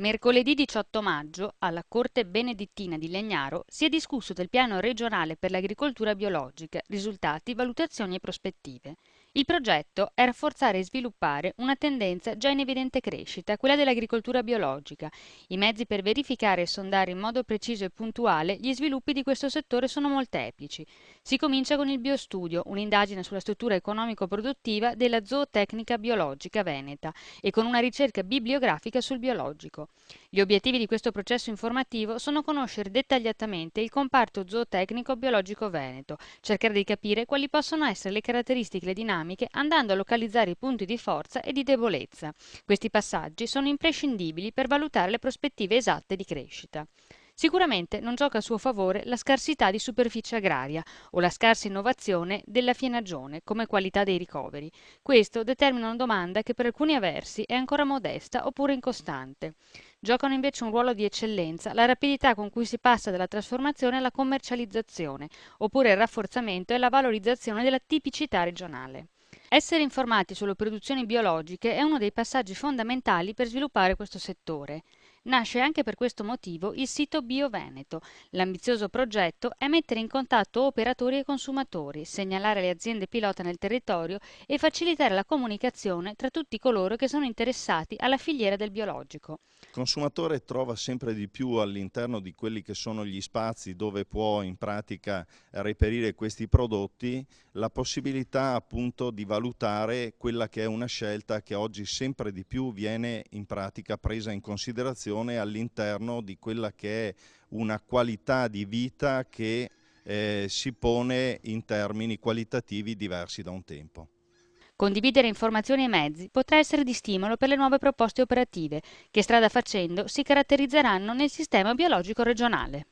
Mercoledì 18 maggio, alla Corte Benedittina di Legnaro, si è discusso del piano regionale per l'agricoltura biologica, risultati, valutazioni e prospettive. Il progetto è rafforzare e sviluppare una tendenza già in evidente crescita, quella dell'agricoltura biologica. I mezzi per verificare e sondare in modo preciso e puntuale gli sviluppi di questo settore sono molteplici. Si comincia con il biostudio, un'indagine sulla struttura economico-produttiva della zootecnica biologica veneta e con una ricerca bibliografica sul biologico. Gli obiettivi di questo processo informativo sono conoscere dettagliatamente il comparto zootecnico biologico veneto, cercare di capire quali possono essere le caratteristiche e le dinamiche andando a localizzare i punti di forza e di debolezza. Questi passaggi sono imprescindibili per valutare le prospettive esatte di crescita. Sicuramente non gioca a suo favore la scarsità di superficie agraria o la scarsa innovazione della fienagione come qualità dei ricoveri. Questo determina una domanda che per alcuni versi è ancora modesta oppure incostante. Giocano invece un ruolo di eccellenza la rapidità con cui si passa dalla trasformazione alla commercializzazione, oppure il rafforzamento e la valorizzazione della tipicità regionale. Essere informati sulle produzioni biologiche è uno dei passaggi fondamentali per sviluppare questo settore. Nasce anche per questo motivo il sito BioVeneto. L'ambizioso progetto è mettere in contatto operatori e consumatori, segnalare le aziende pilota nel territorio e facilitare la comunicazione tra tutti coloro che sono interessati alla filiera del biologico. Il consumatore trova sempre di più all'interno di quelli che sono gli spazi dove può in pratica reperire questi prodotti la possibilità appunto di valutare quella che è una scelta che oggi sempre di più viene in pratica presa in considerazione all'interno di quella che è una qualità di vita che si pone in termini qualitativi diversi da un tempo. Condividere informazioni e mezzi potrà essere di stimolo per le nuove proposte operative che strada facendo si caratterizzeranno nel sistema biologico regionale.